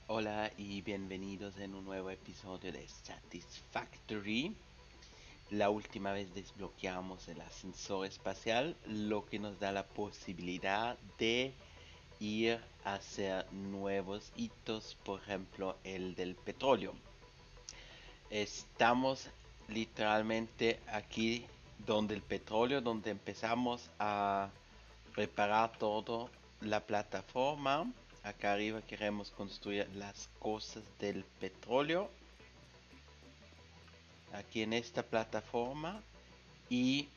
Hola y bienvenidos en un nuevo episodio de Satisfactory. La última vez desbloqueamos el ascensor espacial, lo que nos da la posibilidad de ir a hacer nuevos hitos, por ejemplo el del petróleo. Estamos literalmente aquí donde el petróleo, donde empezamos a preparar todo la plataforma. Acá arriba queremos construir las cosas del petróleo. Aquí en esta plataforma. Y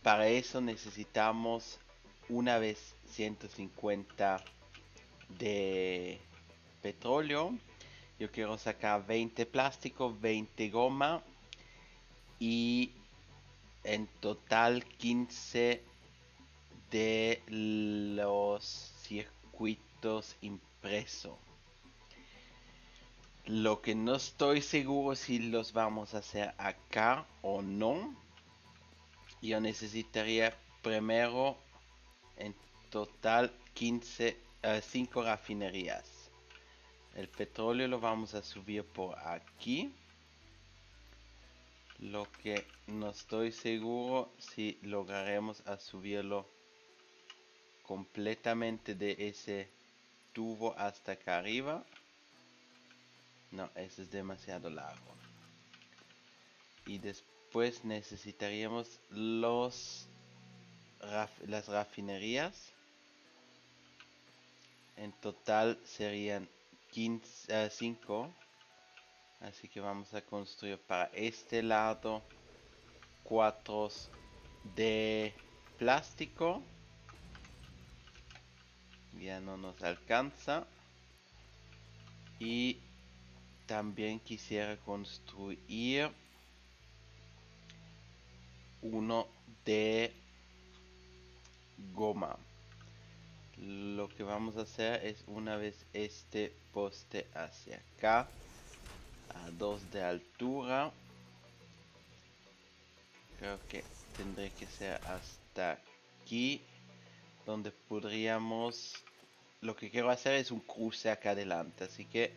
para eso necesitamos una vez 150 de petróleo. Yo quiero sacar 20 plástico, 20 goma y en total 15 de los circuitos impresos. Lo que no estoy seguro si los vamos a hacer acá o no. Yo necesitaría primero en total 5 refinerías. El petróleo lo vamos a subir por aquí. Lo que no estoy seguro si lograremos a subirlo completamente de ese tubo hasta acá arriba. No, ese es demasiado largo. Y después necesitaríamos las refinerías. En total serían 5. Así que vamos a construir para este lado 4 de plástico. Ya no nos alcanza. Y también quisiera construir uno de goma. Lo que vamos a hacer es, una vez este poste hacia acá, a 2 de altura, creo que tendré que ser hasta aquí, donde podríamos, lo que quiero hacer es un cruce acá adelante, así que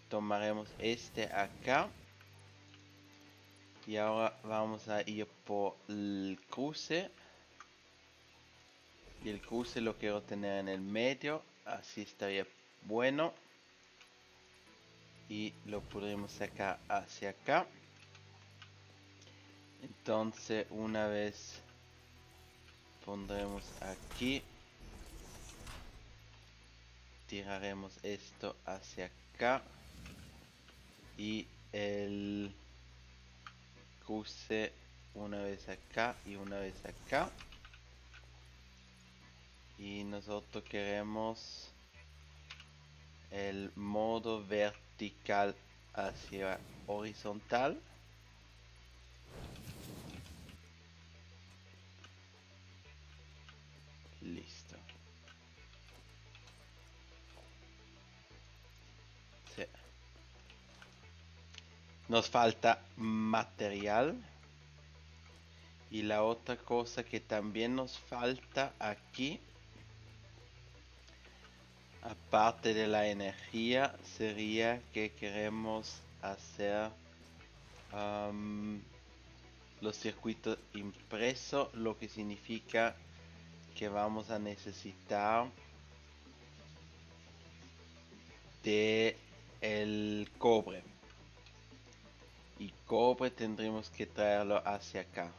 tomaremos este acá. Y ahora vamos a ir por el cruce. Y el cruce lo quiero tener en el medio. Así estaría bueno. Y lo podremos sacar hacia acá. Entonces una vez pondremos aquí. Tiraremos esto hacia acá. Y el cruce una vez acá y una vez acá. Y nosotros queremos el modo vertical hacia horizontal. Listo. Sí. Nos falta material. Y la otra cosa que también nos falta aquí, aparte de la energía, sería que queremos hacer los circuitos impresos, lo que significa que vamos a necesitar de el cobre. Y cobre tendremos que traerlo hacia acá.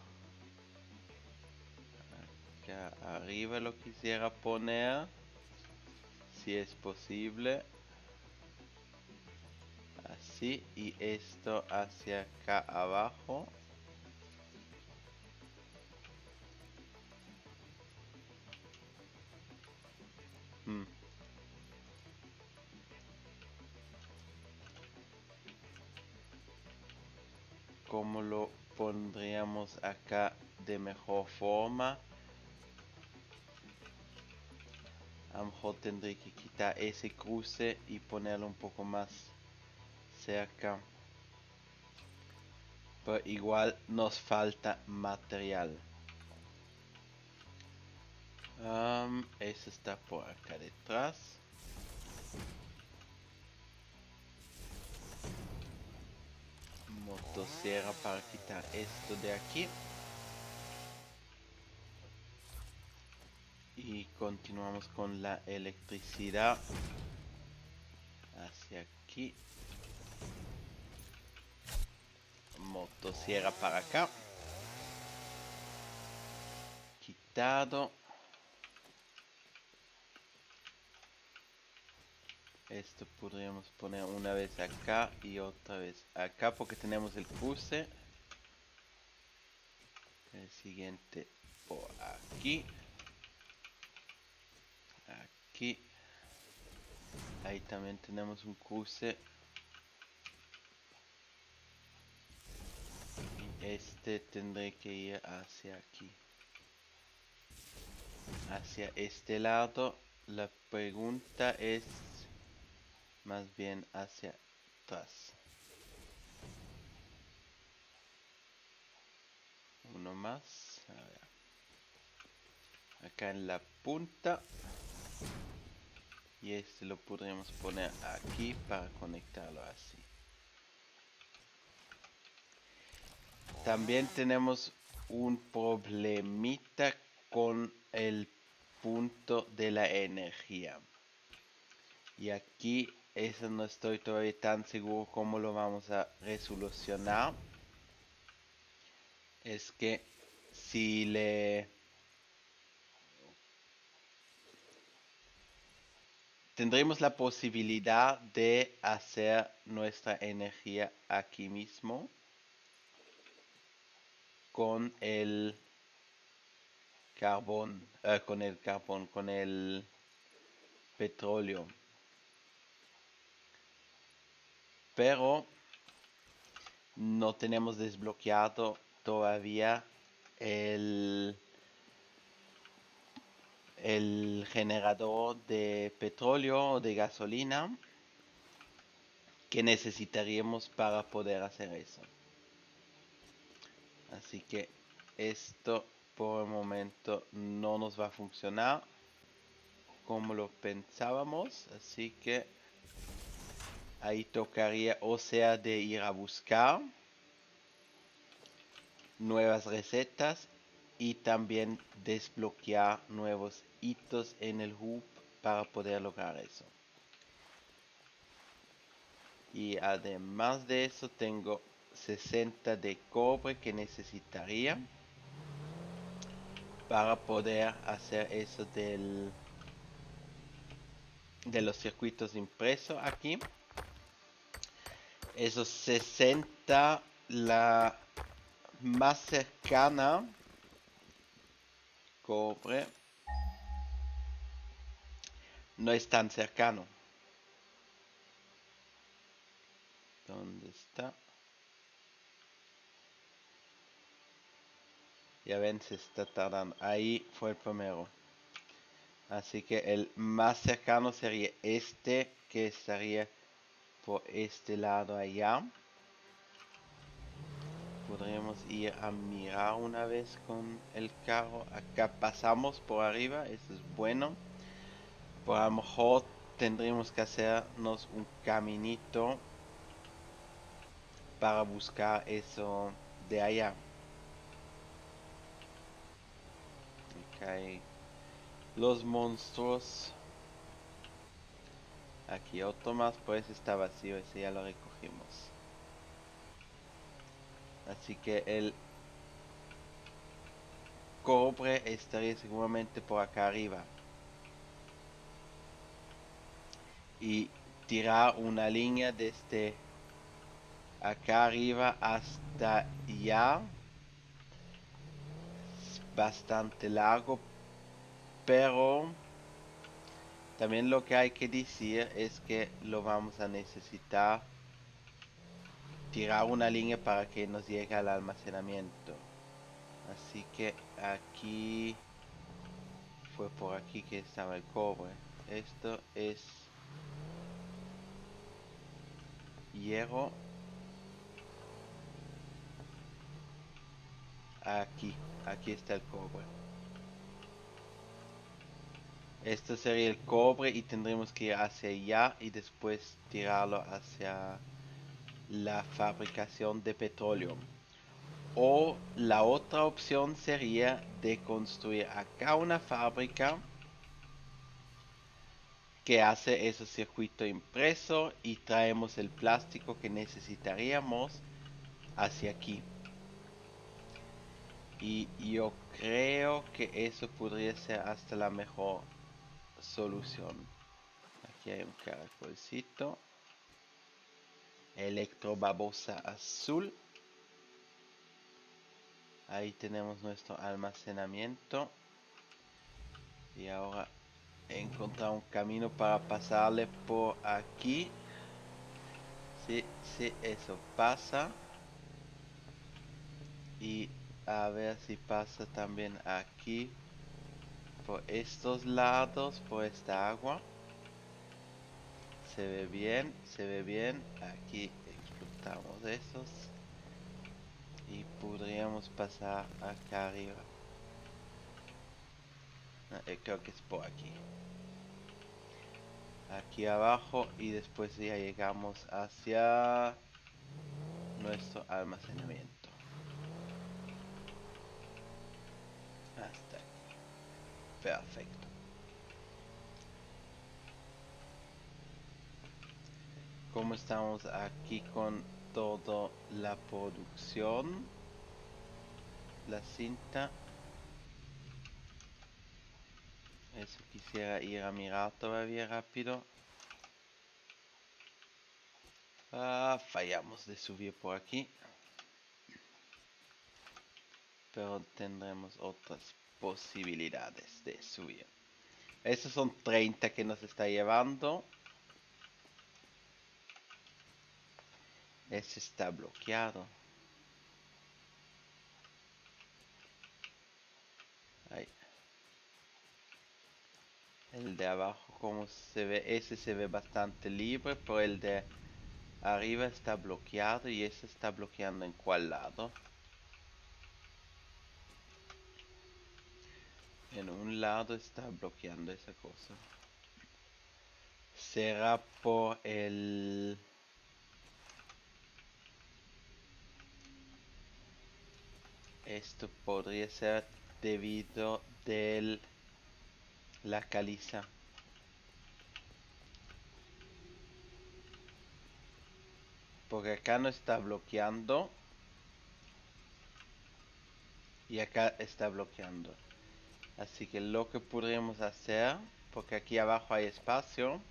Acá arriba lo quisiera poner, si es posible. Así, y esto hacia acá abajo. Hmm. ¿Cómo lo pondríamos acá de mejor forma? A lo mejor tendré que quitar ese cruce y ponerlo un poco más cerca. Pero igual nos falta material. Eso está por acá detrás. motosierra para quitar esto de aquí. Y continuamos con la electricidad hacia aquí. Motosierra para acá. Quitado. Esto podríamos poner una vez acá y otra vez acá porque tenemos el cruce. El siguiente por aquí. Aquí. Ahí también tenemos un cruce. Y este tendré que ir hacia aquí. Hacia este lado. La pregunta es más bien hacia atrás. Uno más. A ver. Acá en la punta. Y este lo podríamos poner aquí para conectarlo así. También tenemos un problemita con el punto de la energía. Y aquí eso no estoy todavía tan seguro cómo lo vamos a resolucionar. Es que si le tendremos la posibilidad de hacer nuestra energía aquí mismo con el carbón, con el petróleo. Pero no tenemos desbloqueado todavía el generador de petróleo o de gasolina que necesitaríamos para poder hacer eso. Así que esto por el momento no nos va a funcionar como lo pensábamos, así que ahí tocaría o sea de ir a buscar nuevas recetas y también desbloquear nuevos hitos en el hub para poder lograr eso. Y además de eso tengo 60 de cobre que necesitaría para poder hacer eso de los circuitos impresos aquí. Esos 60, la más cercana, cobre, no es tan cercano. ¿Dónde está? Ya ven, se está tardando. Ahí fue el primero. Así que el más cercano sería este, que estaría por este lado allá. Podríamos ir a mirar una vez con el carro. Acá pasamos por arriba, eso es bueno. Por a lo mejor tendríamos que hacernos un caminito para buscar eso de allá. Acá hay los monstruos. Aquí otro más, pues está vacío, ese ya lo recogimos. Así que el cobre estaría seguramente por acá arriba. Y tirar una línea desde acá arriba hasta allá. Es bastante largo, pero también lo que hay que decir es que lo vamos a necesitar tirar una línea para que nos llegue al almacenamiento. Así que aquí fue por aquí que estaba el cobre. Esto es hierro. Aquí está el cobre. Esto sería el cobre y tendremos que ir hacia allá y después tirarlo hacia la fabricación de petróleo. O la otra opción sería de construir acá una fábrica que hace ese circuito impreso y traemos el plástico que necesitaríamos hacia aquí. Y yo creo que eso podría ser hasta la mejor solución. Aquí hay un caracolcito. Electrobabosa azul. Ahí tenemos nuestro almacenamiento. Y ahora he encontrado un camino para pasarle por aquí. Sí, sí, eso pasa. Y a ver si pasa también aquí. Por estos lados, por esta agua. Se ve bien, se ve bien. Aquí explotamos esos. Y podríamos pasar acá arriba. Creo que es por aquí. Aquí abajo y después ya llegamos hacia nuestro almacenamiento. Hasta aquí. Perfecto. Como estamos aquí con toda la producción, la cinta. Eso quisiera ir a mirar todavía rápido. Fallamos de subir por aquí. Pero tendremos otras posibilidades de subir. Esos son 30 que nos está llevando. Ese está bloqueado. Ahí. El de abajo, como se ve, ese se ve bastante libre, pero el de arriba está bloqueado y ese está bloqueando en cuál lado. En un lado está bloqueando esa cosa. Será por el... Esto podría ser debido de la caliza. Porque acá no está bloqueando. Y acá está bloqueando. Así que lo que podríamos hacer, porque aquí abajo hay espacio,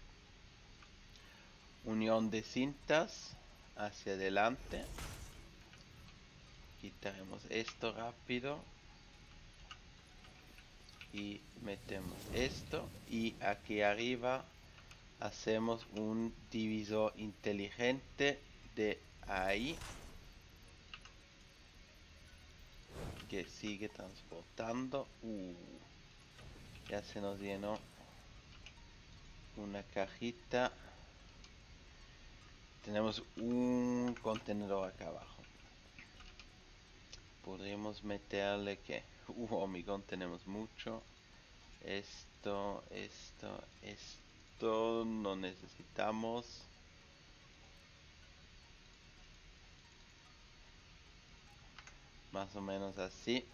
unión de cintas hacia adelante. Quitaremos esto rápido. Y metemos esto. Y aquí arriba hacemos un divisor inteligente de ahí. Que sigue transportando. Ya se nos llenó una cajita. Tenemos un contenedor acá abajo. Podríamos meterle que... hormigón tenemos mucho. Esto no necesitamos. Más o menos así.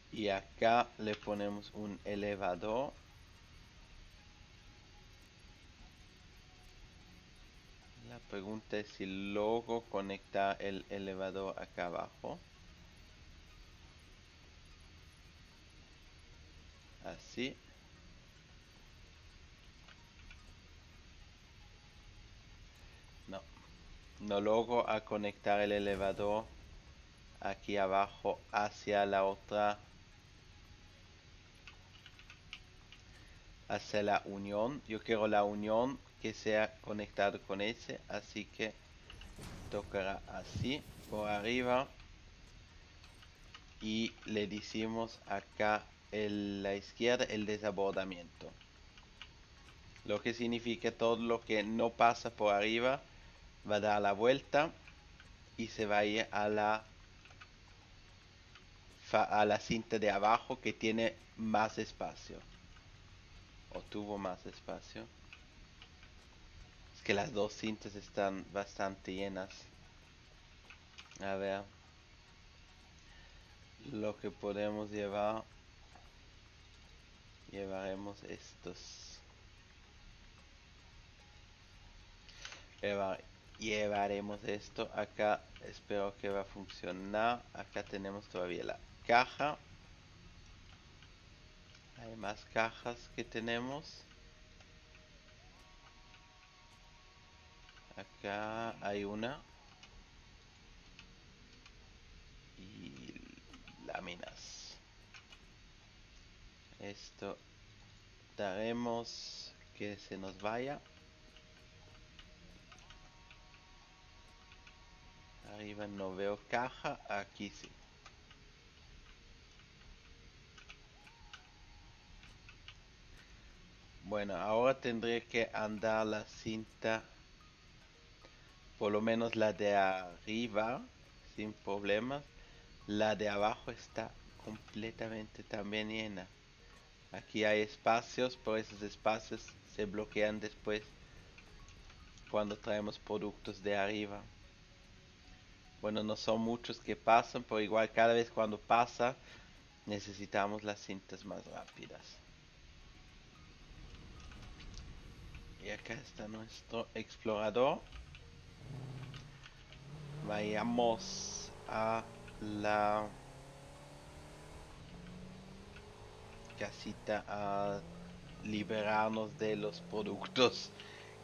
Y acá le ponemos un elevador. La pregunta es si logro conectar el elevador acá abajo. Así. No. No logro a conectar el elevador aquí abajo hacia la otra. Hacia la unión. Yo quiero la unión que sea conectado con ese. Así que tocará así por arriba. Y le decimos acá la izquierda el desabordamiento. Lo que significa todo lo que no pasa por arriba va a dar la vuelta y se va a ir a la cinta de abajo que tiene más espacio. O tuvo más espacio. Es que las dos cintas están bastante llenas. A ver, lo que podemos llevar, llevaremos estos. Llevaremos esto acá. Espero que va a funcionar. Acá tenemos todavía la caja. Hay más cajas que tenemos. Acá hay una. Y láminas. Esto daremos que se nos vaya. Arriba no veo caja. Aquí sí. Bueno, ahora tendré que andar la cinta, por lo menos la de arriba, sin problemas. La de abajo está completamente también llena. Aquí hay espacios, pero esos espacios se bloquean después cuando traemos productos de arriba. Bueno, no son muchos que pasan, pero igual cada vez cuando pasa necesitamos las cintas más rápidas. Y acá está nuestro explorador. Vayamos a la casita a liberarnos de los productos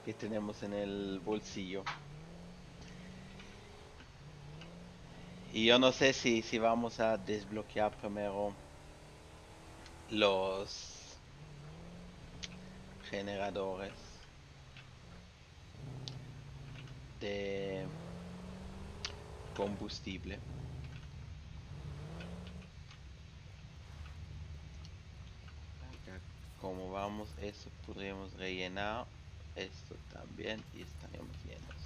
que tenemos en el bolsillo. Y yo no sé si vamos a desbloquear primero los generadores de combustible. Acá, como vamos, eso podríamos rellenar. Esto también y estaremos llenos.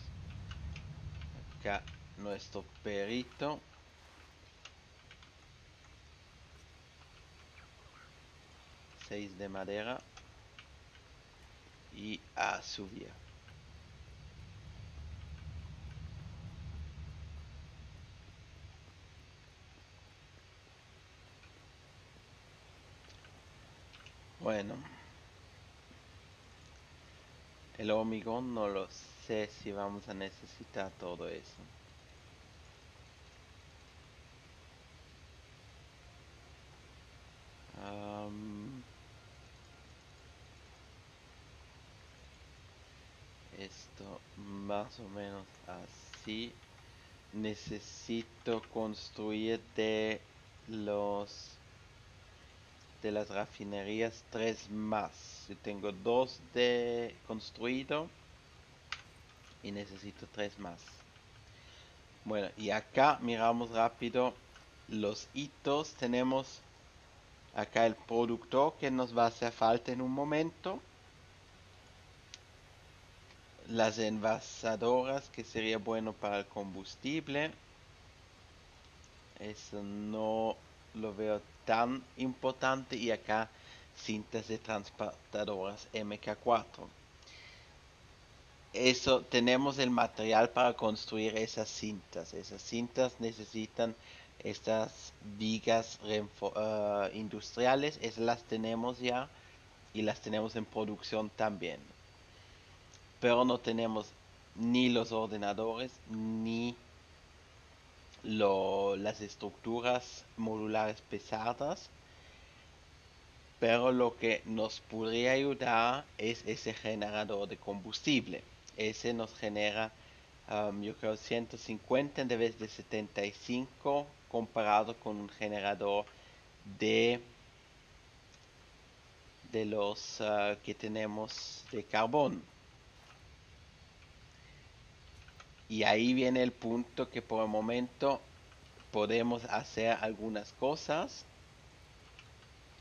Acá nuestro perito. 6 de madera. Y a subir. Bueno, el hormigón no lo sé si vamos a necesitar todo eso. Esto más o menos así. Necesito construir los de las refinerías 3 más. Yo tengo 2 de construido y necesito 3 más. Bueno, y acá miramos rápido los hitos. Tenemos acá el productor que nos va a hacer falta en un momento. Las envasadoras que sería bueno para el combustible. Eso no lo veo tan importante. Y acá cintas de transportadoras MK4. Eso, tenemos el material para construir esas cintas. Esas cintas necesitan estas vigas industriales. Esas las tenemos ya y las tenemos en producción también. Pero no tenemos ni los ordenadores ni las estructuras modulares pesadas. Pero lo que nos podría ayudar es ese generador de combustible. Ese nos genera, yo creo, 150 en vez de 75 comparado con un generador de, de los que tenemos de carbón. Y ahí viene el punto que por el momento podemos hacer algunas cosas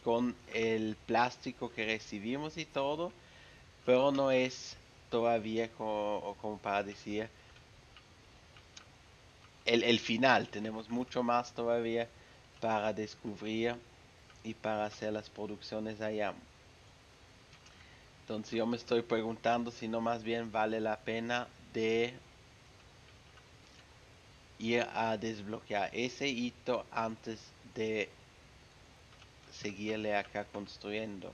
con el plástico que recibimos y todo, pero no es todavía como para decir el final. Tenemos mucho más todavía para descubrir y para hacer las producciones allá. Entonces yo me estoy preguntando si no más bien vale la pena de ir a desbloquear ese hito antes de seguirle acá construyendo.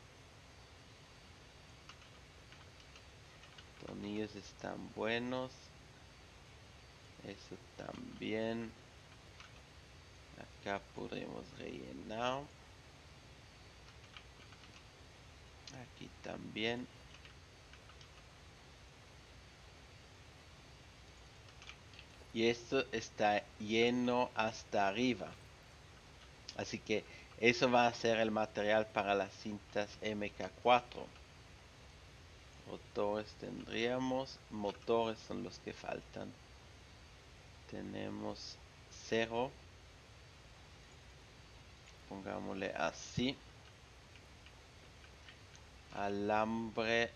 Tornillos están buenos. Eso también. Acá podremos rellenar. Aquí también. Y esto está lleno hasta arriba. Así que eso va a ser el material para las cintas MK4. Motores tendríamos. Motores son los que faltan. Tenemos 0. Pongámosle así. Alambre.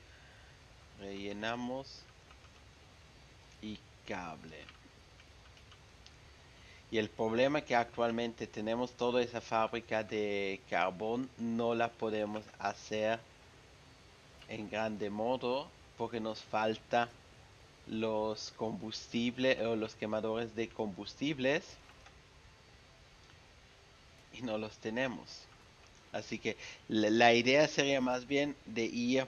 Rellenamos. Y cable. Y el problema es que actualmente tenemos toda esa fábrica de carbón, no la podemos hacer en grande modo porque nos falta los combustibles o los quemadores de combustibles y no los tenemos. Así que la idea sería más bien de ir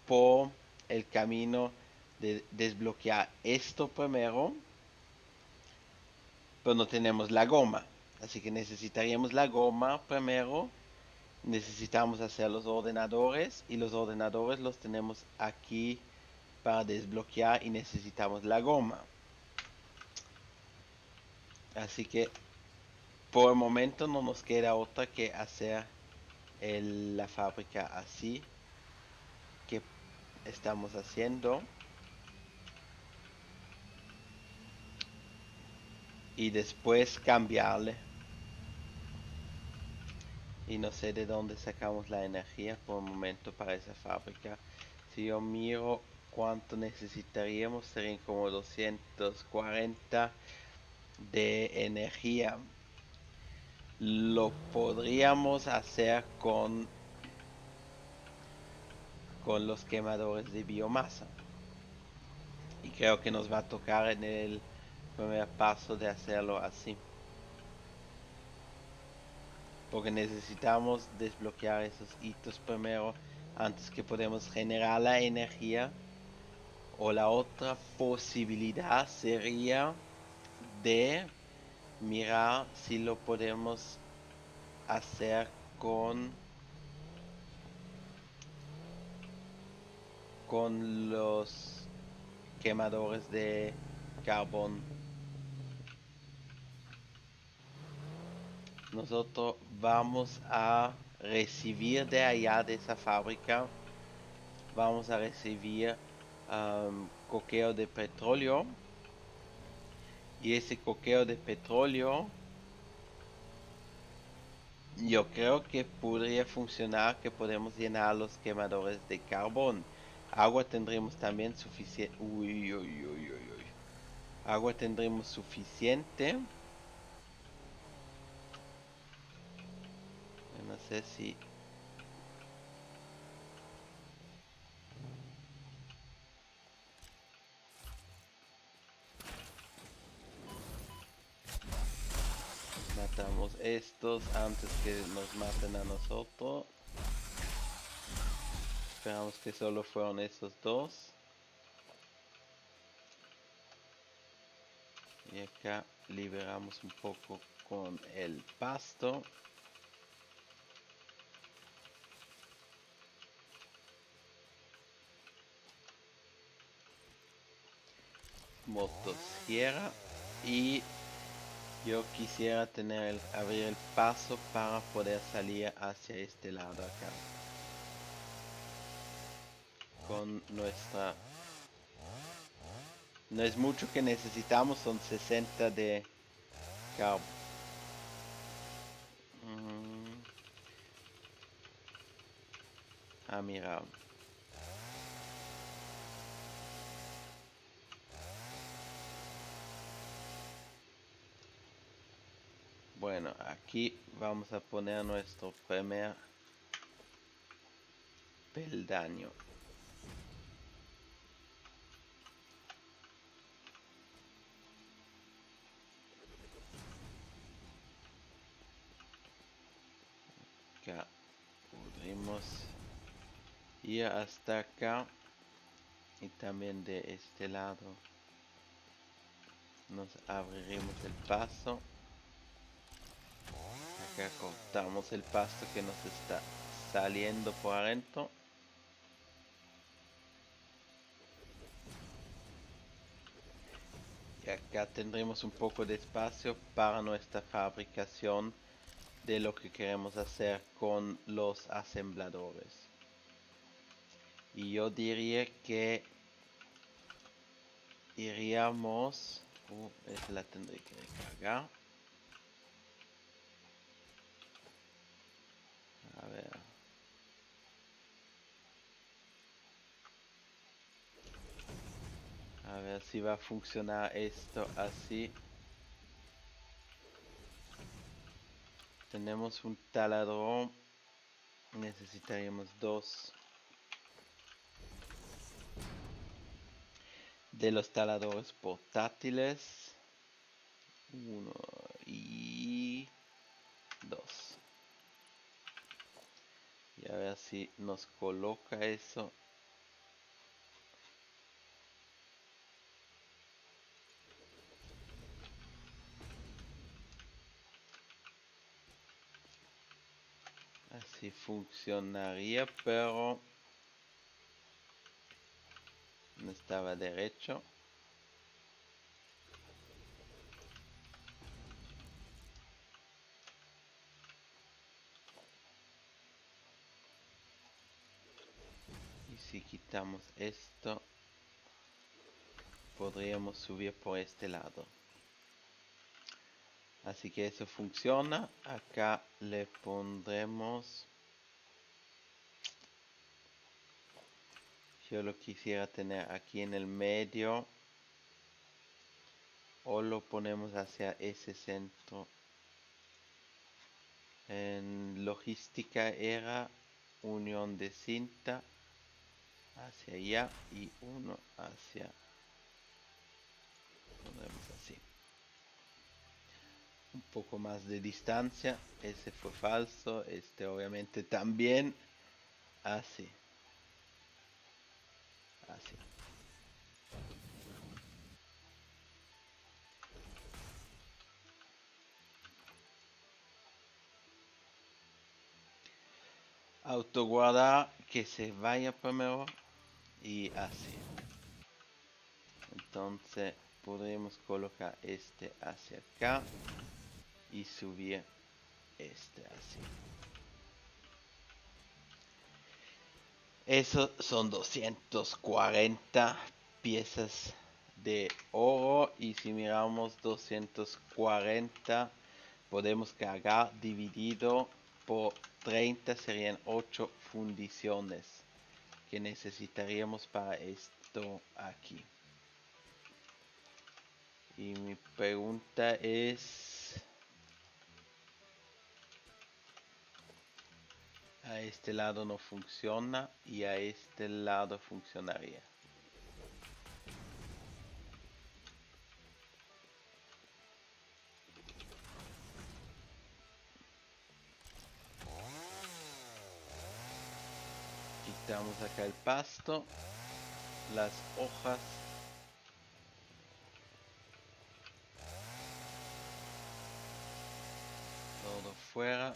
por el camino de desbloquear esto primero, pero no tenemos la goma. Así que necesitaríamos la goma primero. Necesitamos hacer los ordenadores y los ordenadores los tenemos aquí para desbloquear y necesitamos la goma. Así que por el momento no nos queda otra que hacer la fábrica así que estamos haciendo y después cambiarle. Y no sé de dónde sacamos la energía por el momento para esa fábrica. Si yo miro cuánto necesitaríamos, serían como 240 de energía. Lo podríamos hacer con los quemadores de biomasa. Y creo que nos va a tocar en el primer paso de hacerlo así. Porque necesitamos desbloquear esos hitos primero antes que podemos generar la energía. O la otra posibilidad sería de mirar si lo podemos hacer con los quemadores de carbón. Nosotros vamos a recibir de allá de esa fábrica, vamos a recibir coqueo de petróleo. Y ese coqueo de petróleo yo creo que podría funcionar, que podemos llenar los quemadores de carbón. Agua tendremos también suficiente. Uy, uy, uy, uy, uy. Agua tendremos suficiente. No sé si... Matamos estos antes que nos maten a nosotros. Esperamos que solo fueron esos dos. Y acá liberamos un poco con el pasto. Motosierra. Y yo quisiera abrir el paso para poder salir hacia este lado acá. Con nuestra... No es mucho que necesitamos, son 60 de carbón. Mira. Bueno, aquí vamos a poner nuestro primer peldaño. podemos ir hasta acá y también de este lado nos abriremos el paso. Acá cortamos el pasto que nos está saliendo por adentro. Y acá tendremos un poco de espacio para nuestra fabricación de lo que queremos hacer con los asembladores. Y yo diría que iríamos... esta la tendré que recargar. A ver. A ver si va a funcionar esto así. Tenemos un taladro. Necesitaríamos dos de los taladros portátiles. 1 y 2. Y a ver si nos coloca eso. Así funcionaría, pero no estaba derecho. Y si quitamos esto, podríamos subir por este lado. Así que eso funciona. Acá le pondremos... Yo lo quisiera tener aquí en el medio. O lo ponemos hacia ese centro. En logística era unión de cinta hacia allá y uno hacia... Pondremos así. Un poco más de distancia. Ese fue falso. Este obviamente también. Así. Así. Autoguardar que se vaya primero y así. Entonces podremos colocar este hacia acá y subir este así. Eso son 240 piezas de oro y si miramos 240 podemos cargar dividido por 30 serían 8 fundiciones que necesitaríamos para esto aquí. Y mi pregunta es... A este lado no funciona y a este lado funcionaría. Quitamos acá el pasto, las hojas. Todo fuera.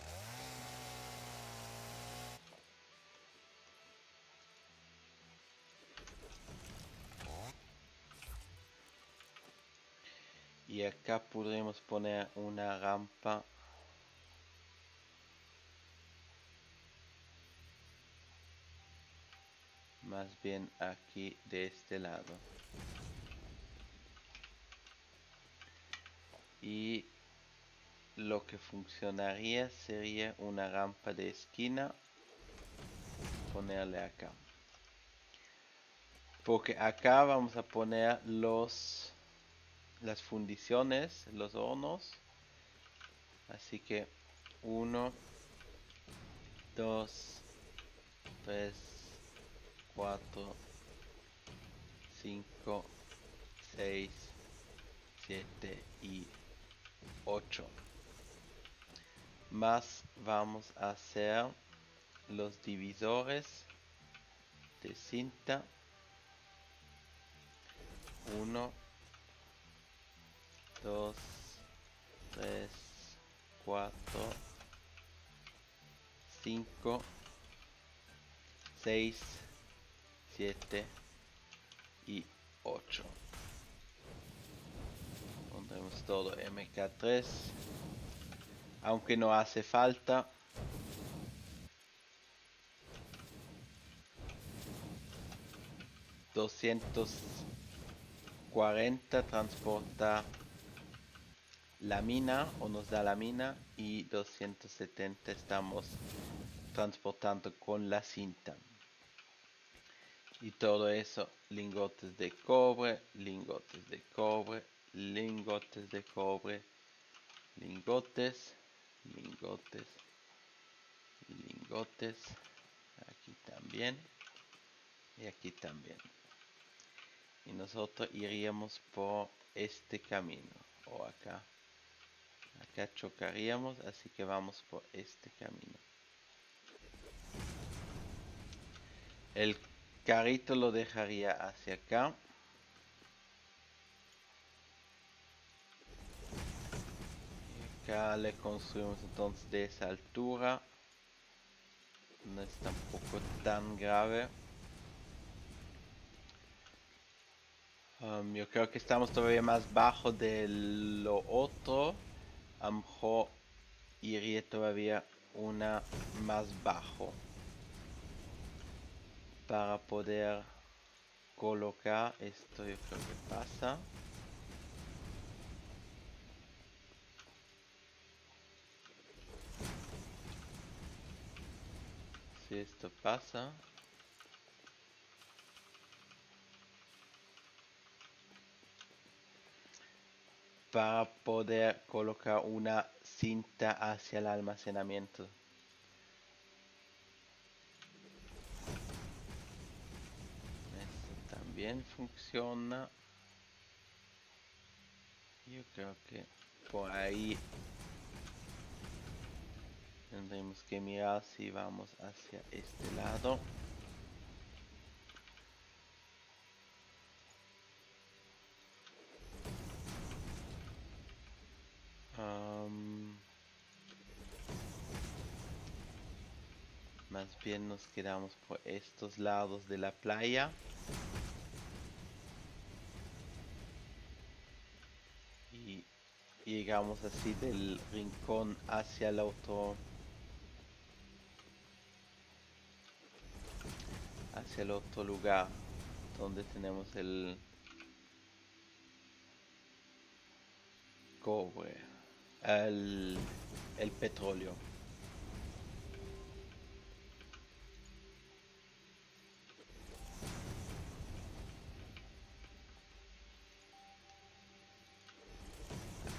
Y acá podremos poner una rampa. Más bien aquí de este lado. Y lo que funcionaría sería una rampa de esquina. Ponerle acá. Porque acá vamos a poner las fundiciones, los hornos. Así que 1, 2, 3, 4, 5, 6, 7 y 8. Más vamos a hacer los divisores de cinta. 1, 2, 3, 4, 5, 6, 7 y 8. Pondremos todo MK3, aunque no hace falta. $240 transporta la mina, o nos da la mina, y 270 estamos transportando con la cinta. Y todo eso, lingotes de cobre, lingotes de cobre, lingotes de cobre, lingotes, lingotes, lingotes, aquí también, y aquí también. Y nosotros iríamos por este camino, o acá. Acá chocaríamos, así que vamos por este camino. El carrito lo dejaría hacia acá. Y acá le construimos entonces de esa altura. No es tampoco tan grave. Yo creo que estamos todavía más bajo de lo otro. A lo mejor iría todavía una más bajo para poder colocar esto. Yo creo que pasa. Si esto pasa, para poder colocar una cinta hacia el almacenamiento. Esto también funciona. Yo creo que por ahí tendremos que mirar si vamos hacia este lado. Más bien nos quedamos por estos lados de la playa. Y llegamos así del rincón hacia el otro lugar donde tenemos el cobre, el petróleo.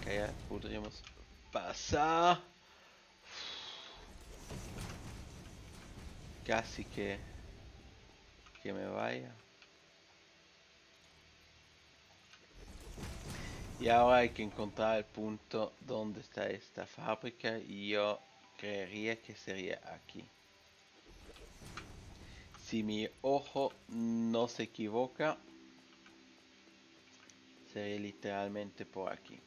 Acá ya podríamos pasar. Casi que me vaya. Y ahora hay que encontrar el punto donde está esta fábrica, y yo creería que sería aquí. Si mi ojo no se equivoca, sería literalmente por aquí.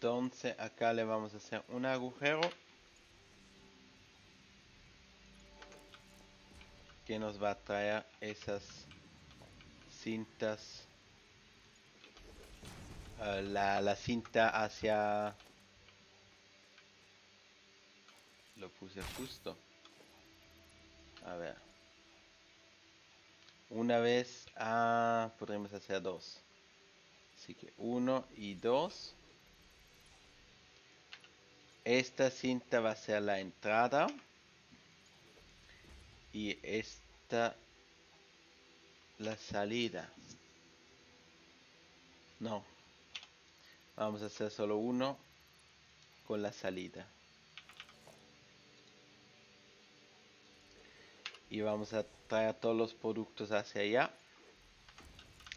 Entonces acá le vamos a hacer un agujero que nos va a traer esas cintas, la cinta hacia... Lo puse justo. A ver. Una vez, podremos hacer dos. Así que 1 y 2. Esta cinta va a ser la entrada. Y esta la salida. No. Vamos a hacer solo uno con la salida. y vamos a traer todos los productos hacia allá,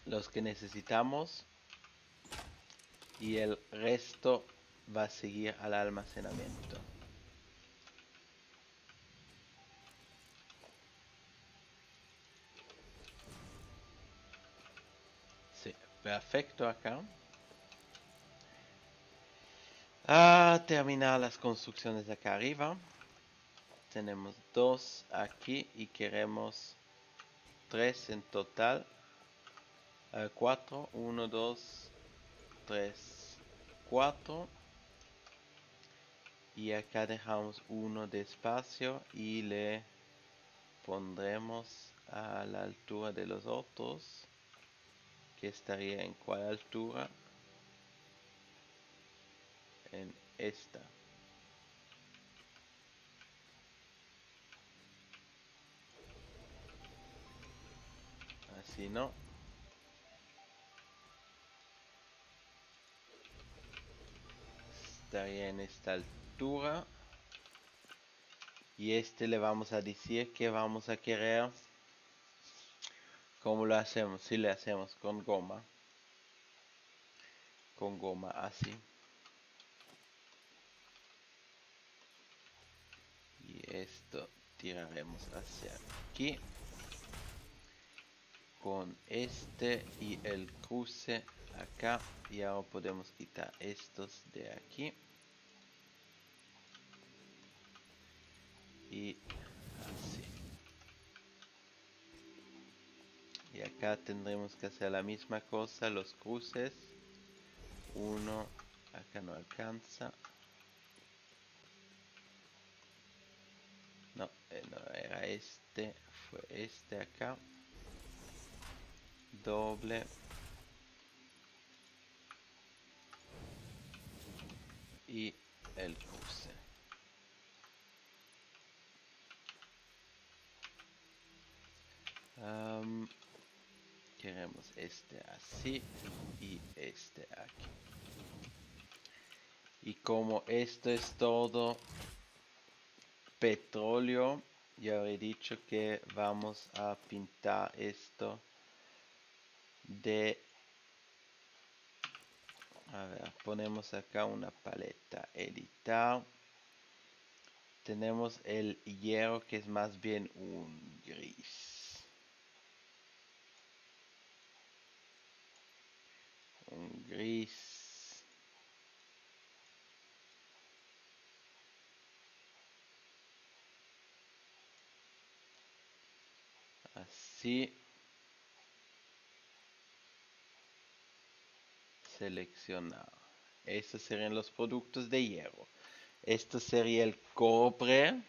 los que necesitamos, y el resto va a seguir al almacenamiento. Sí, perfecto acá. A terminar las construcciones de acá arriba. Tenemos 2 aquí y queremos 3 en total. 4, 1, 2, 3, 4. Y acá dejamos uno de espacio y le pondremos a la altura de los otros, que estaría en cuál altura, en esta. Así no. Estaría en esta altura. Y este le vamos a decir que vamos a querer. ¿Cómo lo hacemos? Si le hacemos con goma. Con goma así. Y esto tiraremos hacia aquí. Con este y el cruce acá. Y ahora podemos quitar estos de aquí. Y así. Y acá tendremos que hacer la misma cosa, los cruces. Uno, acá no alcanza. No, no era este, fue este acá. Doble. Y el cruce. Queremos este así y este aquí. Y como esto es todo petróleo, ya he dicho que vamos a pintar esto de... A ver, ponemos acá una paleta, editar. Tenemos el hierro que es más bien un gris. Un gris. Así. Seleccionar. Estos serían los productos de hierro. Esto sería el cobre.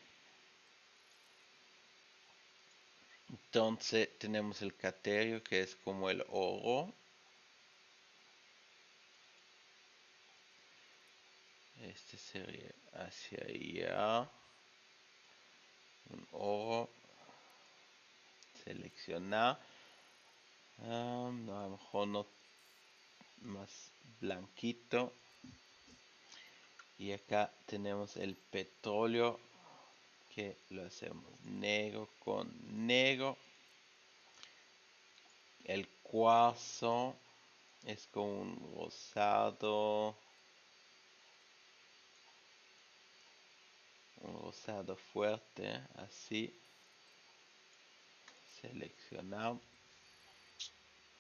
Entonces tenemos el caterio que es como el oro. Este sería hacia allá. Un oro. Seleccionar. No, a lo mejor no más blanquito. Y acá tenemos el petróleo que lo hacemos negro con negro. El cuarzo es con un rosado fuerte, así. Seleccionar.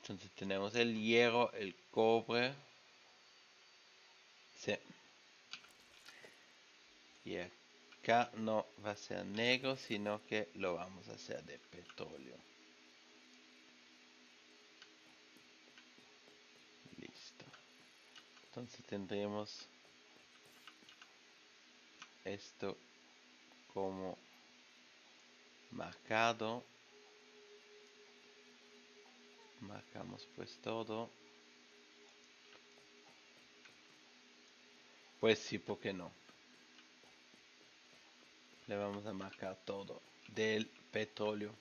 Entonces tenemos el hierro, el cobre. Sí. Y acá no va a ser negro, sino que lo vamos a hacer de petróleo. Listo. Entonces tendremos esto como marcado. Marcamos pues todo. Pues sí, ¿por qué no? Le vamos a marcar todo del petróleo.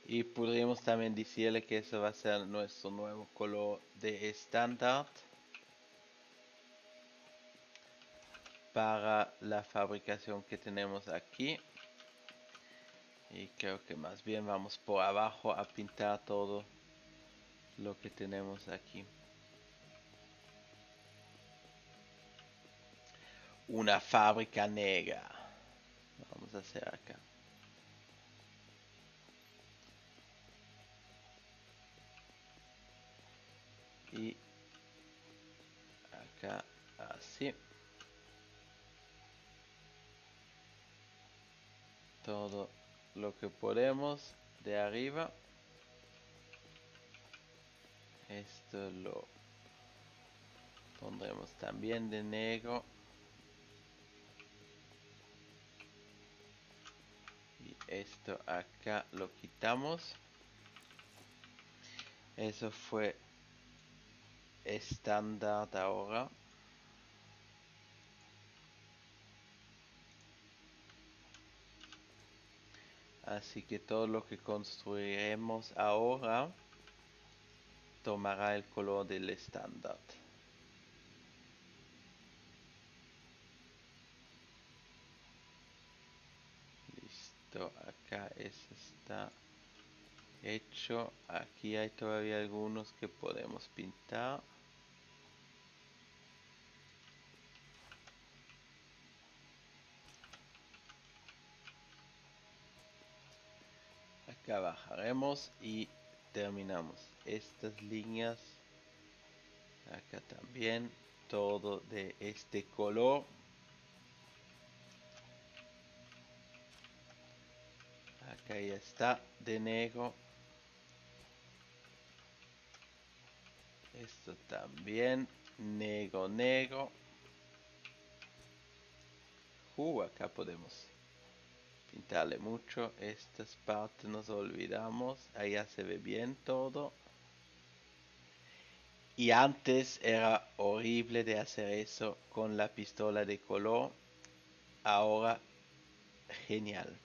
Y podríamos también decirle que eso va a ser nuestro nuevo color de estándar. para la fabricación que tenemos aquí. Y creo que más bien vamos por abajo a pintar todo lo que tenemos aquí. Una fábrica negra. Vamos a hacer acá. Y acá así. Todo lo que podemos de arriba. Esto lo pondremos también de negro. Y esto acá lo quitamos. Eso fue estándar ahora. Así que todo lo que construiremos ahora tomará el color del estándar. Listo, acá eso está hecho. Aquí hay todavía algunos que podemos pintar. Acá bajaremos y terminamos estas líneas. Acá también todo de este color. Acá ya está de negro. Esto también negro, negro. Acá podemos pintarle mucho. Estas partes nos olvidamos. Allá se ve bien todo. Y antes era horrible de hacer eso con la pistola de color. Ahora genial.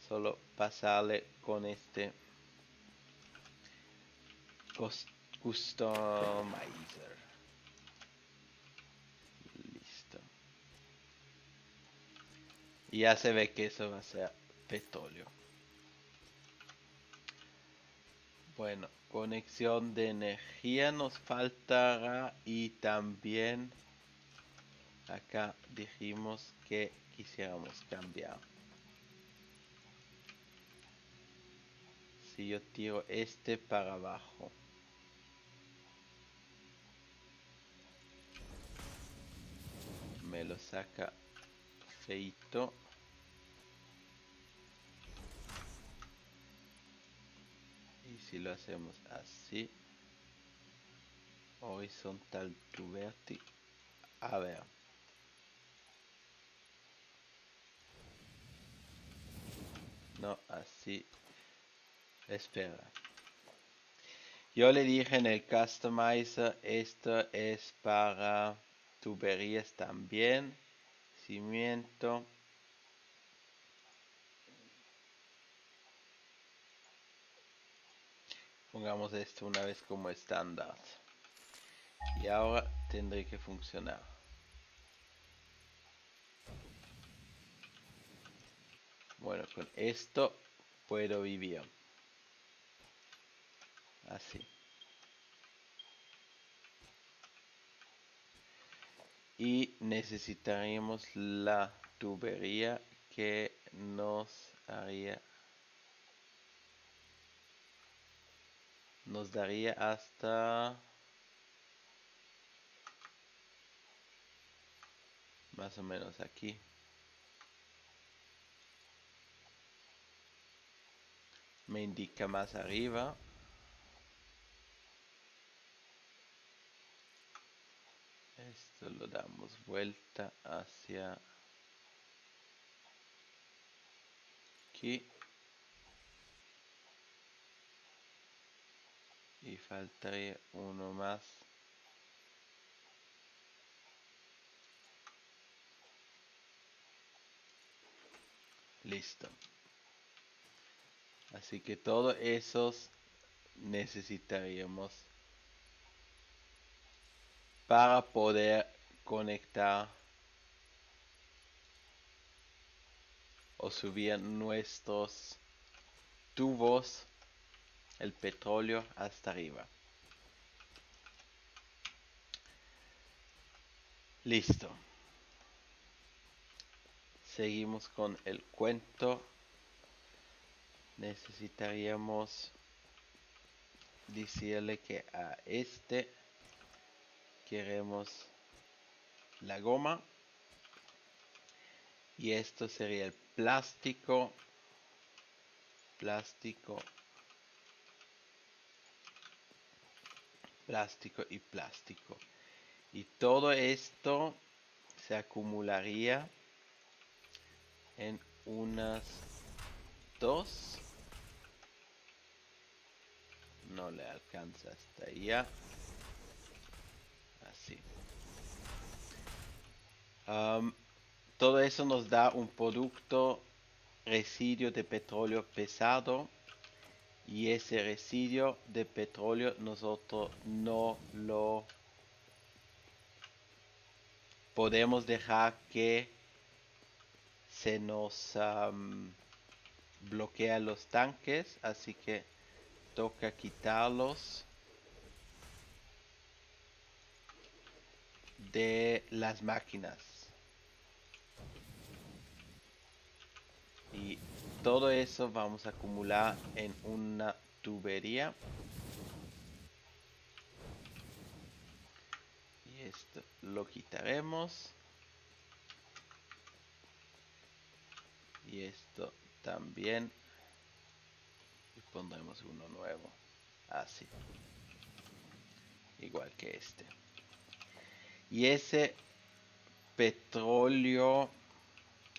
Solo pasarle con este customizer. Listo. Y ya se ve que eso va a ser petróleo. Bueno, conexión de energía nos faltará y también acá dijimos que quisiéramos cambiar. Si yo tiro este para abajo, me lo saca feito. Y si lo hacemos así, horizontal to vertical, a ver, no, así, espera. Yo le dije en el customizer, esto es para tuberías también, cimiento. Pongamos esto una vez como estándar. Y ahora tendré que funcionar. Bueno, con esto puedo vivir. Así. Y necesitaríamos la tubería que nos haría, nos daría hasta más o menos aquí. Me indica más arriba. Esto lo damos vuelta hacia aquí. Y faltaría uno más. Listo. Así que todos esos necesitaríamos para poder conectar o subir nuestros tubos, el petróleo hasta arriba. Listo. Seguimos con el cuento. Necesitaríamos decirle que a este queremos la goma y esto sería el plástico, plástico y plástico, y todo esto se acumularía en unas dos, no le alcanza hasta allá, así. Todo eso nos da un producto residuo de petróleo pesado, y ese residuo de petróleo nosotros no lo podemos dejar que se nos bloquea los tanques, así que toca quitarlos de las máquinas. Y todo eso vamos a acumular en una tubería. Y esto lo quitaremos. Y esto también. Y pondremos uno nuevo. Así. Igual que este. Y ese petróleo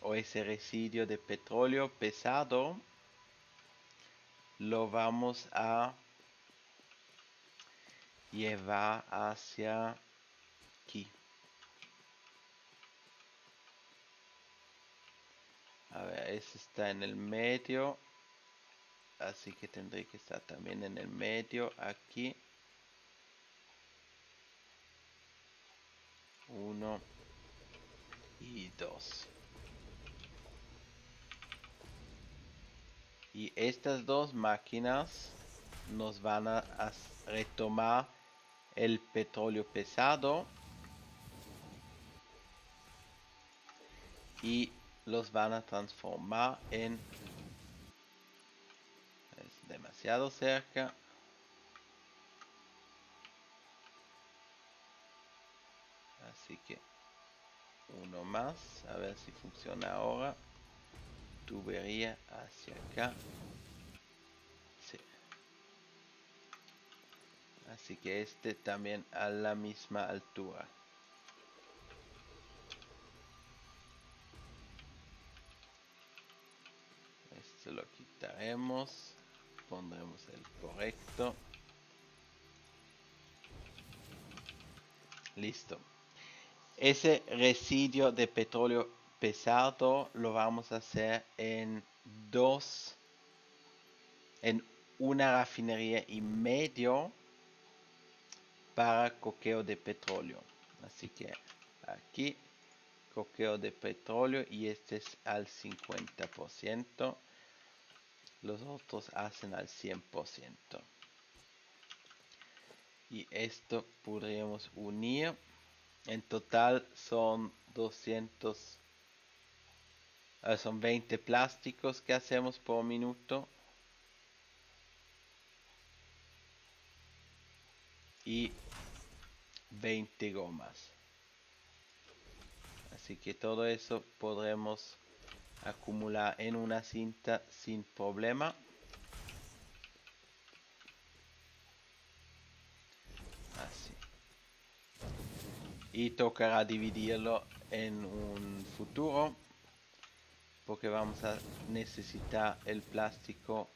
o ese residuo de petróleo pesado lo vamos a llevar hacia aquí. A ver, ese está en el medio, así que tendré que estar también en el medio aquí. 1 y 2. Y estas dos máquinas nos van a retomar el petróleo pesado y los van a transformar en... Es demasiado cerca. Así que uno más, a ver si funciona ahora. Tubería hacia acá. Sí. Así que este también a la misma altura. Esto lo quitaremos. Pondremos el correcto. Listo. Ese residuo de petróleo pesado lo vamos a hacer en una refinería y medio para coqueo de petróleo. Así que aquí coqueo de petróleo y este es al 50%. Los otros hacen al 100%. Y esto podríamos unir. En total son 200. Son 20 plásticos que hacemos por minuto. Y 20 gomas. Así que todo eso podremos acumular en una cinta sin problema. Así. Y tocará dividirlo en un futuro, porque vamos a necesitar el plástico.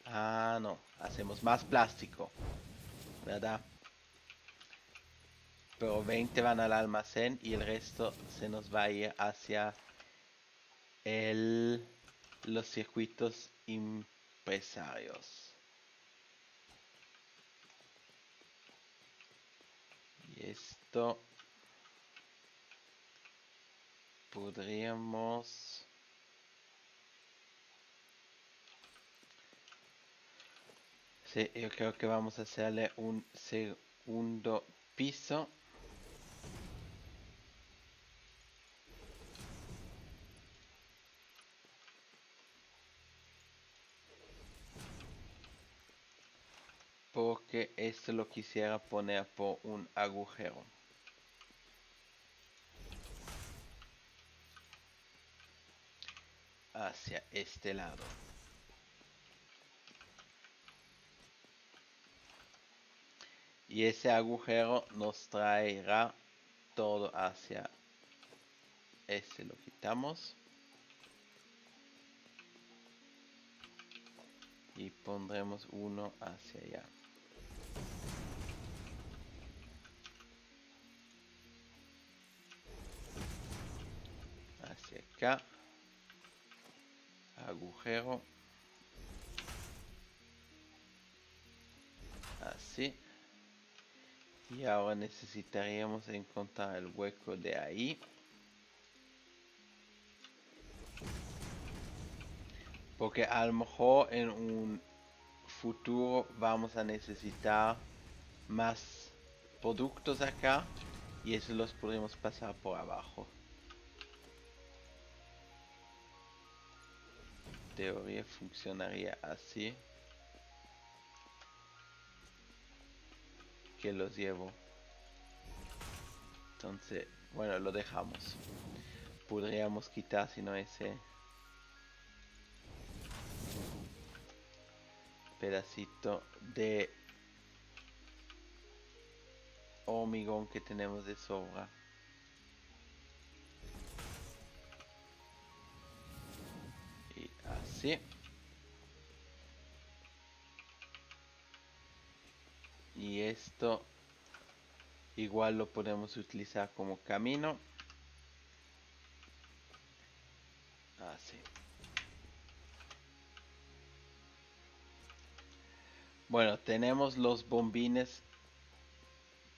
Ah, no, hacemos más plástico, ¿verdad? Pero 20 van al almacén y el resto se nos va a ir hacia los circuitos empresarios. Y esto podríamos... Sí, yo creo que vamos a hacerle un segundo piso. Porque esto lo quisiera poner por un agujero. Hacia este lado. Y ese agujero nos traerá todo hacia este. Lo quitamos. Y pondremos uno hacia allá. Hacia acá. Agujero. Así. Y ahora necesitaríamos encontrar el hueco de ahí. Porque a lo mejor en un futuro vamos a necesitar más productos acá. Y eso los podemos pasar por abajo. En teoría funcionaría así. Que los llevo. Entonces, bueno, lo dejamos. Podríamos quitar si no ese pedacito de hormigón que tenemos de sobra. Y así. Y esto igual lo podemos utilizar como camino. Así. Bueno, tenemos los bombines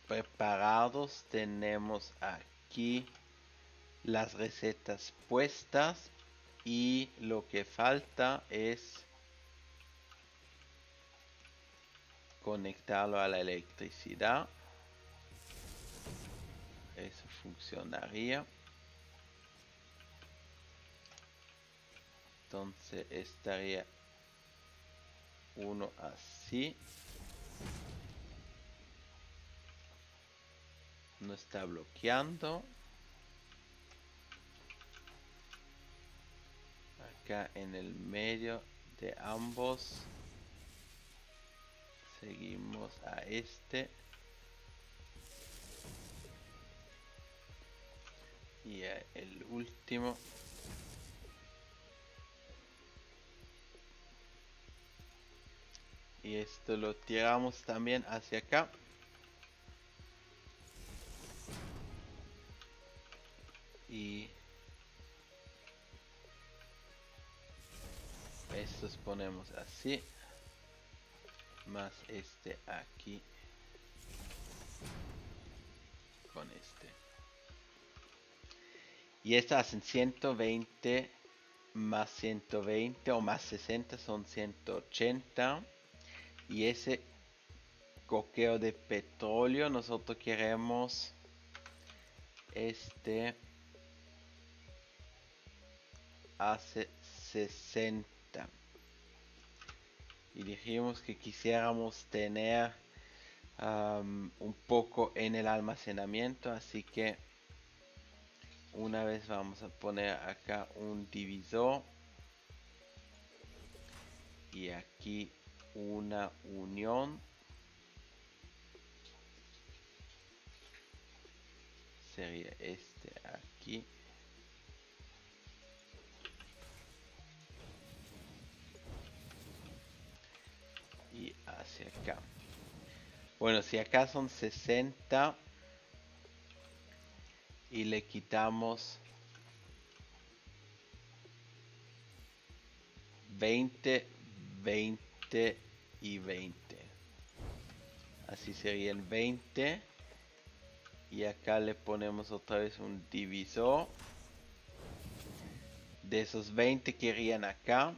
preparados. Tenemos aquí las recetas puestas. Y lo que falta es conectarlo a la electricidad. Eso funcionaría. Entonces estaría uno así. No está bloqueando. Acá en el medio de ambos. Seguimos a este. Y a el último. Y esto lo tiramos también hacia acá. Y estos ponemos así. Más este aquí. Con este. Y estas hacen 120 más 120 o más 60 son 180. Y ese coqueo de petróleo nosotros queremos este hace 60. Y dijimos que quisiéramos tener un poco en el almacenamiento, así que una vez vamos a poner acá un divisor y aquí una unión. Sería este aquí. Y hacia acá. Bueno, si acá son 60 y le quitamos 20, 20 y 20. Así serían 20. Y acá le ponemos otra vez un divisor. de esos 20 que irían acá,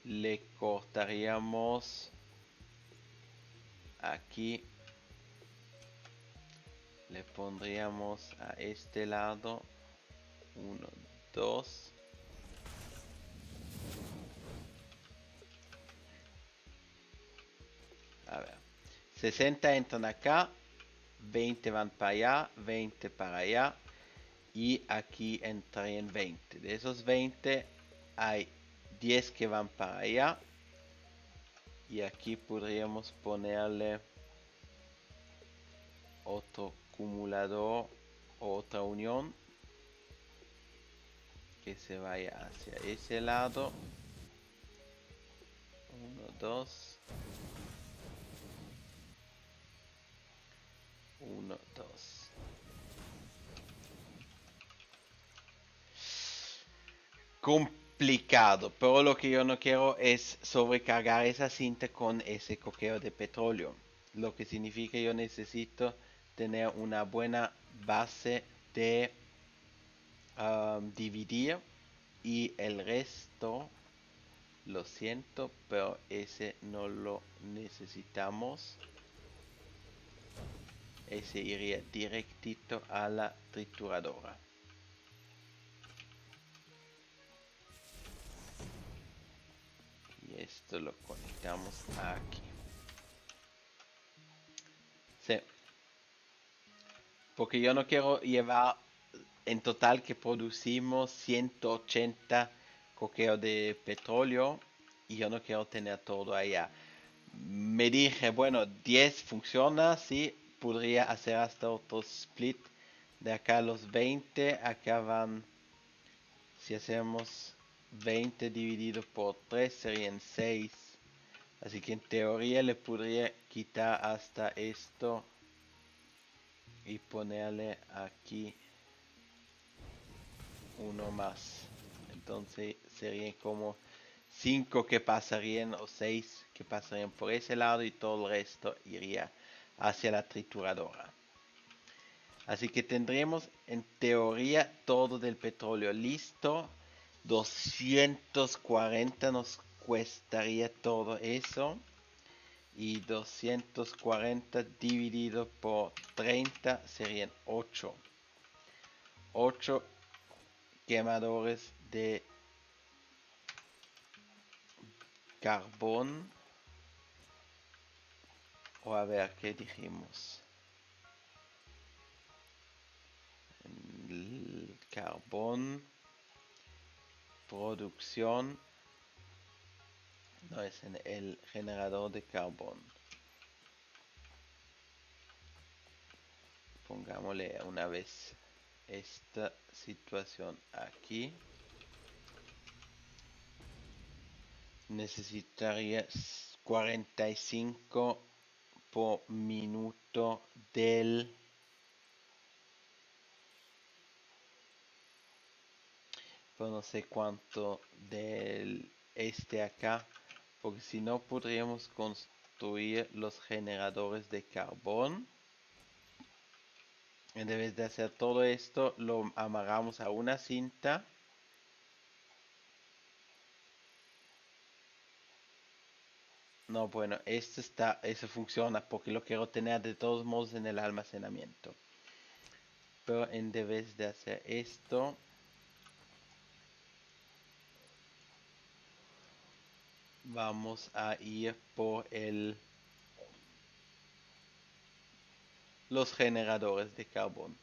le cortaríamos aquí, le pondríamos a este lado 1, 2. A ver, 60 entran acá, 20 van para allá, 20 para allá, y aquí entrarían 20. De esos 20 hay 10 que van para allá, y aquí podríamos ponerle otro acumulador o otra unión que se vaya hacia ese lado. 1, 2. 1, 2. Complicado, pero lo que yo no quiero es sobrecargar esa cinta con ese coqueo de petróleo, lo que significa yo necesito tener una buena base de dividir, y el resto, lo siento, pero ese no lo necesitamos. Ese iría directito a la trituradora. Y esto lo conectamos aquí. Sí. Porque yo no quiero llevar en total que producimos 180 coqueos de petróleo, y yo no quiero tener todo allá. Me dije, bueno, 10 funciona, sí, podría hacer hasta otro split. De acá los 20, acá van, si hacemos 20 dividido por 3 serían 6. Así que en teoría le podría quitar hasta esto y ponerle aquí uno más. Entonces serían como 5 que pasarían, o 6 que pasarían por ese lado, y todo el resto iría hacia la trituradora. Así que tendríamos en teoría todo del petróleo listo. 240 nos cuestaría todo eso. Y 240 dividido por 30 serían 8. 8 quemadores de carbón. O a ver, ¿qué dijimos? El carbón, producción, no es en el generador de carbón. Pongámosle una vez esta situación aquí. Necesitaría 45 por minuto del... Pero no sé cuánto del este acá, porque si no podríamos construir los generadores de carbón. En vez de hacer todo esto, lo amarramos a una cinta. No, bueno, eso funciona porque lo quiero tener de todos modos en el almacenamiento. Pero en vez de hacer esto, vamos a ir por los generadores de carbón.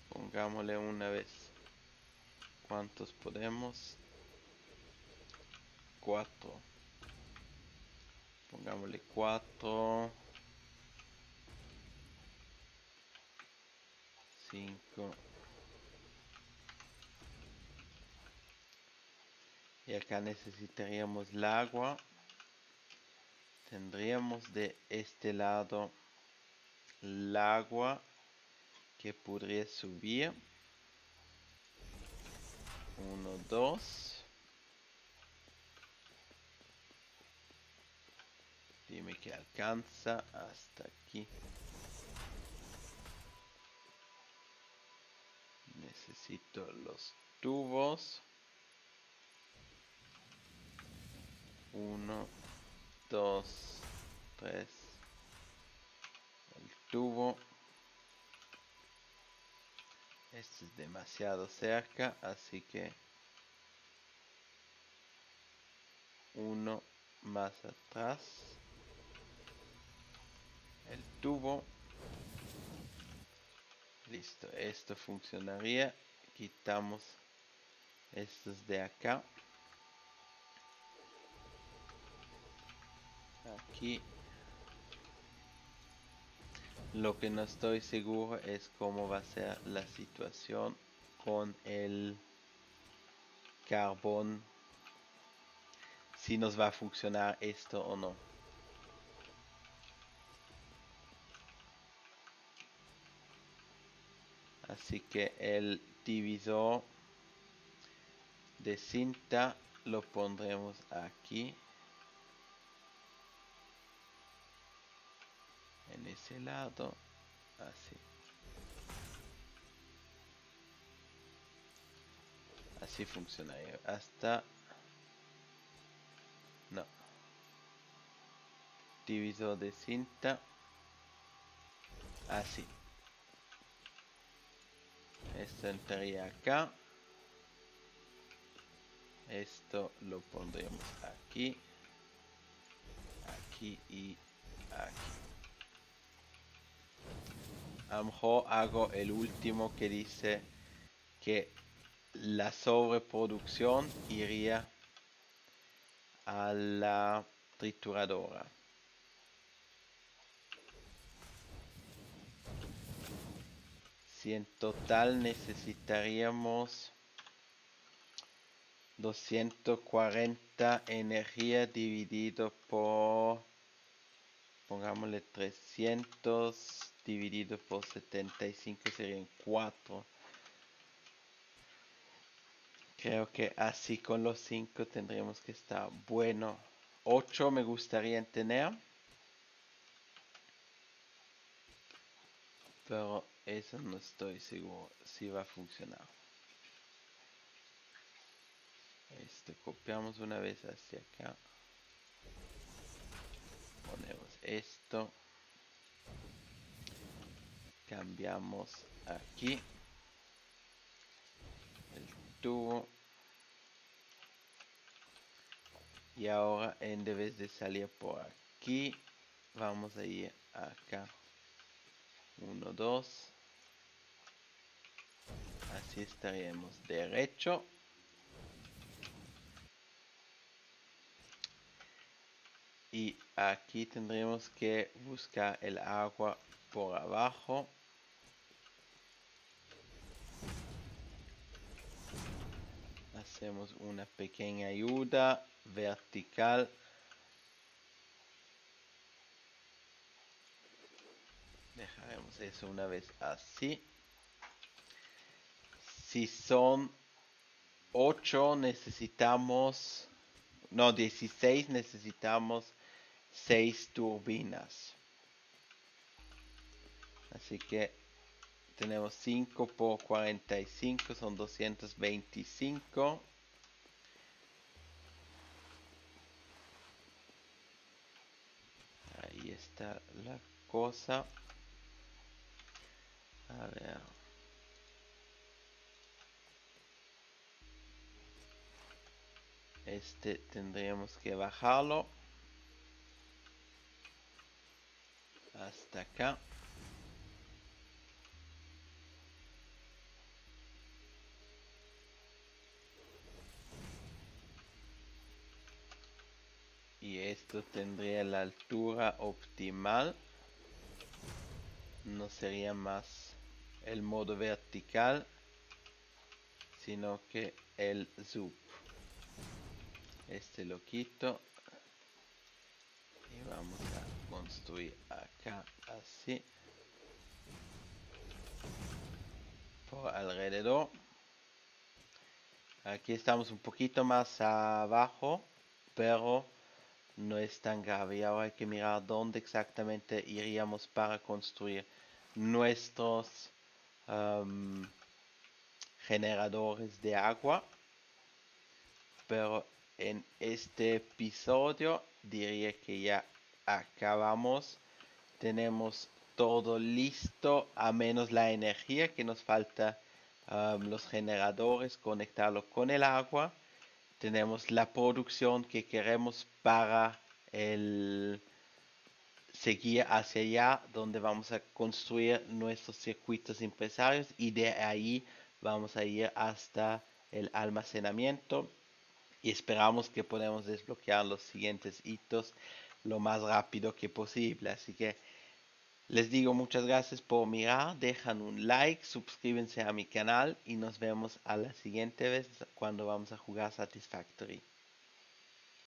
Pongámosle una vez. ¿Cuántos podemos? 4. Pongámosle 4. 5. Y acá necesitaríamos el agua. Tendríamos de este lado el agua que podría subir. 1, 2. Dime que alcanza hasta aquí. necesito los tubos. 1, 2, 3. El tubo. Esto es demasiado cerca, así que uno más atrás. El tubo. Listo, esto funcionaría. Quitamos estos de acá. Aquí. Lo que no estoy seguro es cómo va a ser la situación con el carbón. Si nos va a funcionar esto o no. Así que el divisor de cinta lo pondremos aquí. En ese lado. Así. Así funcionaría. Hasta... No. Divisor de cinta. Así. Esto entraría acá. Esto lo pondremos aquí. Aquí y aquí. A lo mejor hago el último que dice que la sobreproducción iría a la trituradora. Si en total necesitaríamos 240 energía dividido por, pongámosle 300 dividido por 75 serían 4. Creo que así con los 5 tendríamos que estar bueno. 8 me gustaría tener. Pero eso no estoy seguro si va a funcionar. Esto copiamos una vez hacia acá. Ponemos esto. Cambiamos aquí. El tubo. Y ahora en vez de salir por aquí, vamos a ir acá. 1, 2. Así estaríamos derecho. Y aquí tendremos que buscar el agua por abajo. Hacemos una pequeña ayuda vertical. Dejaremos eso una vez así. Si son 8 necesitamos, no, 16 necesitamos 6 turbinas. Así que tenemos 5 por 45, son 225. Ahí está la cosa. A ver. Este tendríamos que bajarlo hasta acá. Y esto tendría la altura optimal. No sería más el modo vertical, sino que el zoom. Este lo quito. Y vamos a construir acá así. Por alrededor. Aquí estamos un poquito más abajo, pero no es tan grave. Y ahora hay que mirar dónde exactamente iríamos para construir nuestros generadores de agua, pero en este episodio diría que ya acabamos. Tenemos todo listo, a menos la energía que nos falta, los generadores, conectarlo con el agua. Tenemos la producción que queremos para el seguir hacia allá, donde vamos a construir nuestros circuitos empresarios y de ahí vamos a ir hasta el almacenamiento y esperamos que podamos desbloquear los siguientes hitos lo más rápido que posible. Así que les digo muchas gracias por mirar, dejan un like, suscríbanse a mi canal y nos vemos a la siguiente vez cuando vamos a jugar Satisfactory.